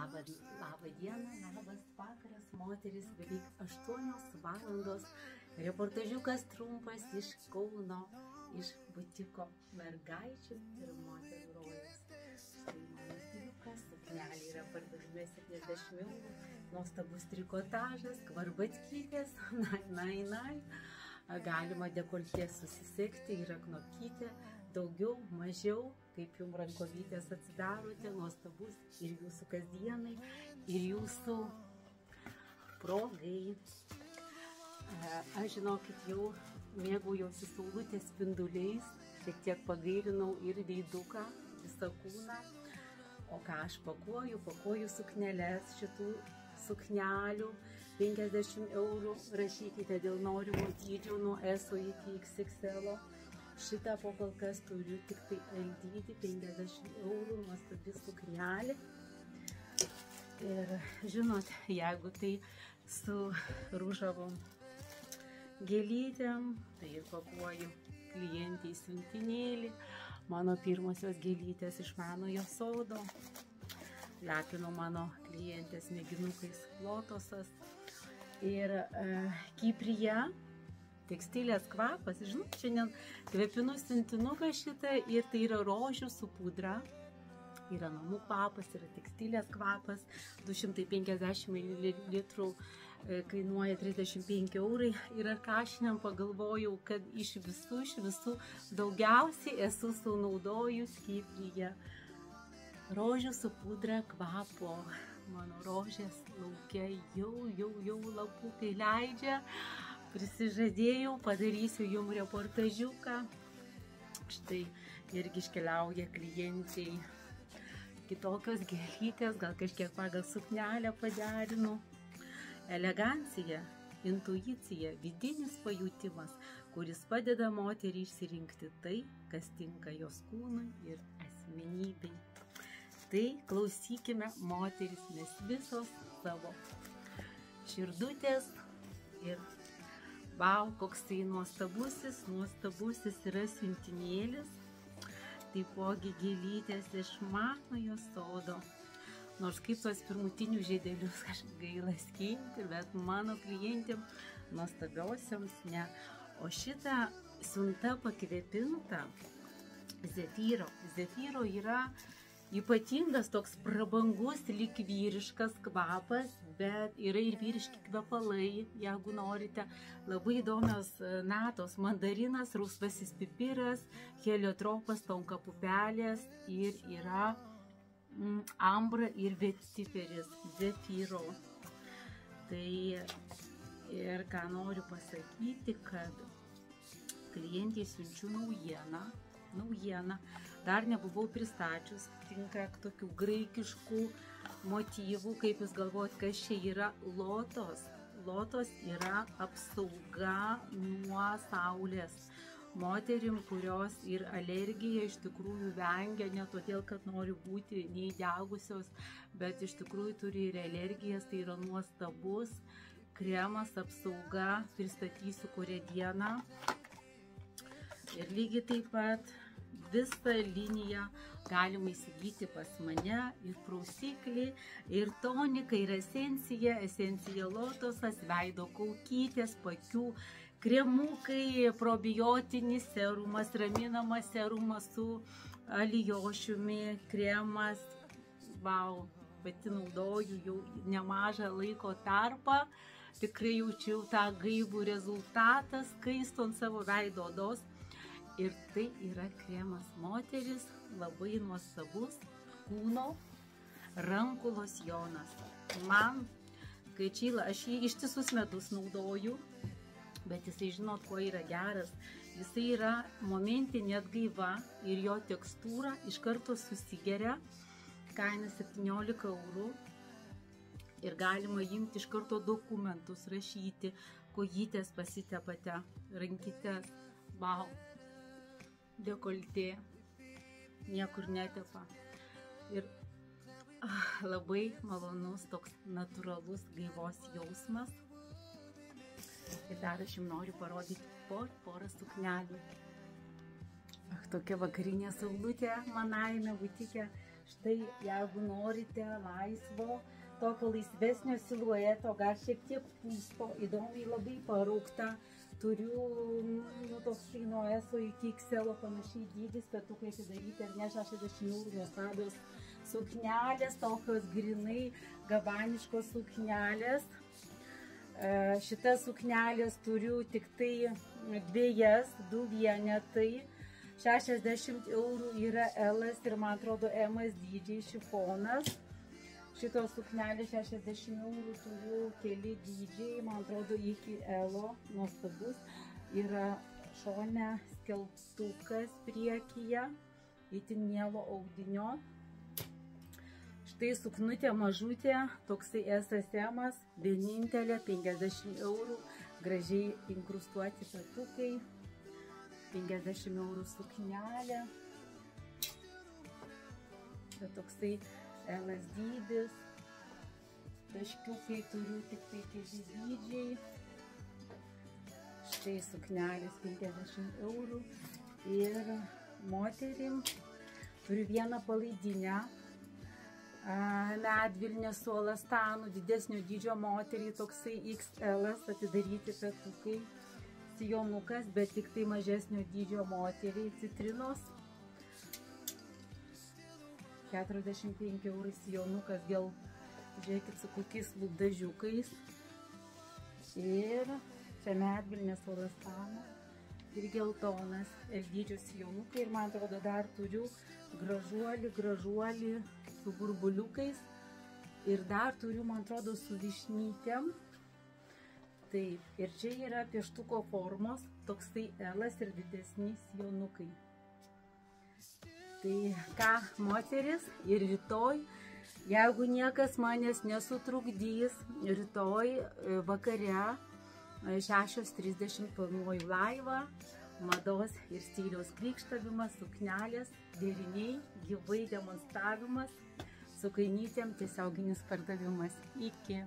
Labą dieną, labas vakaras, moteris, beveik 8 valandos. Reportažiukas trumpas iš Kauno, iš butiko mergaičių ir moterų rojus. Štai mano styliukas, suknelė yra pardažymė 70 eurų, nuostabus trikotažas, kvarbatkytės, nai. Galima dekoltė susisekti, yra knopkytė, daugiau, mažiau, kaip jums rankovytės atsidarote, nuostabus ir jūsų kasdienai, ir jūsų progai. Aš žinokit, jau mėgaujuosi saulutės spinduliais, šiek tiek pagailinau ir veiduką, visą kūną. O ką aš pakuoju sukneles šitų suknelių, 50 eurų, rašykite dėl norimų dydžių nuo S iki XXL. Šitą po kol kas turiu tik tai L dydį, 50 eurų, nuostabi suknelė. Ir žinot, jeigu tai su rūžavom gėlytėm, tai ir pakuoju klientei siuntinėlį. Mano pirmosios gėlytės iš manojo sodo. Lepino mano klientės mėginukais lotosas. Ir Kiprija, tekstilės kvapas, žinot, šiandien kvepinu siuntinuką šitą ir tai yra rožių su pudra. Yra namų kvapas, yra tekstilės kvapas, 250 ml kainuoja 35 eurai. Ir ką šiandien pagalvojau, kad iš visų daugiausiai esu sunaudojus Kiprija rožių su pudra kvapo. Mano rožės laukia jau lapukai leidžia. Prisižadėjau, padarysiu jums reportažiuką. Štai irgi iškeliauja klientai. Kitokios gėlytės, gal kažkiek pagal suknelę paderinu. Elegancija, intuicija, vidinis pajutimas, kuris padeda moteriai išsirinkti tai, kas tinka jos kūnui ir asmenybei. Tai klausykime, moteris, mes visos savo širdutės ir vau, koks tai nuostabusis yra siuntinėlis. Taipogi gėlytės iš manojo sodo. Nors kaip tos pirmutinių žiedelius kažkaip gaila skinti, bet mano klientėm nuostabiosioms ne. O šitą siunta pakvėpinta Zefyro. Zefyro yra ypatingas toks prabangus, lyg vyriškas kvapas, bet yra ir vyriški kvepalai, jeigu norite. Labai įdomios natos, mandarinas, rusvasis pipiras, heliotropas, tonka pupelės ir yra ambra ir vetiperis, Zefyro. Tai ir ką noriu pasakyti, kad klientei siunčiu naujieną. Dar nebuvau pristačius, tinka tokių graikiškų motyvų, kaip jūs galvojat, kas čia yra lotos. Lotos yra apsauga nuo saulės. Moterim, kurios ir alergiją iš tikrųjų vengia, ne todėl, kad nori būti neįdegusios, bet iš tikrųjų turi ir alergijas, tai yra nuostabus kremas, apsauga, pristatysiu kurią dieną. Ir lygiai taip pat visą liniją galima įsigyti pas mane, ir prausiklį, ir toniką, ir esencija lotosas, veido kaukytės, pakių, kremukai, probiotinis serumas, raminamas serumas su alijošiumi, kremas. Vau, pati naudoju jau nemažą laiko tarpą. Tikrai jaučiau tą gaivų rezultatą, skaistant savo veido odos. Ir tai yra kremas moteris, labai nuostabus kūno rankų losjonas. Man, kai čyla, aš jį ištisus metus naudoju, bet jisai žinot, kuo yra geras. Jisai yra momentinė atgaiva ir jo tekstūra iš karto susigeria, kaina 17 eurų. Ir galima imti iš karto dokumentus, rašyti, kojytės pasitepate, rankytės, vau. Dekoltė, niekur netepa. Ir labai malonus toks natūralus gaivos jausmas. Ir dar aš jums noriu parodyti porą suknelių. Tokia vakarinė saulutė manajame butike. Štai, jeigu norite laisvo, tokio laisvesnio silueto, gal šiek tiek pūsto, įdomiai labai paraukta. Turiu, toksai nuo S iki XL panašiai dydis, petukai atidaryti ar ne, 60 eurų nuostabios suknelės, tokios grinai gabaniškos suknelės. Šitas suknelės turiu tik tai dviejas, 2 vienetai, 60 eurų yra L ir man atrodo M dydžiai šifonas. Šitos suknelės 60 eurų turiu keli dydžiai, man atrodo iki L, nuostabus. Yra šone skeltukas priekyje, itin mielo audinio. Štai suknutė mažutė, toksai SSM, vienintelė, 50 eurų, gražiai inkrustuoti petukai, 50 eurų suknelė. Bet toksai L dydis, taškiukai turiu tik tai keli dydžiai. Štai suknelės 50 eurų ir moterim turiu vieną palaidinę, medvilnė su elastanu, didesnio dydžio moteriai, toksai XL, atidaryti petukai, sijonukas, bet tik tai mažesnio dydžio moteriai, citrinos. 45 eurų sijonukas, gal žiūrėkit su kokiais lūpdažiukais. Ir čia medvilnės elastano ir geltonas L dydžio sijonukai. Ir man atrodo dar turiu gražuolį su burbuliukais. Ir dar turiu, man atrodo, su vyšnytėm. Taip, ir čia yra pieštuko formos, toksai L ir didesni sijonukai. Tai ką, moteris, ir rytoj, jeigu niekas manęs nesutrukdys, rytoj vakare 6:30 planuoju laivą, mados ir stiliaus krikštavimas, suknelės, deriniai, gyvai demonstravimas, su kainytėm tiesioginis pardavimas. Iki.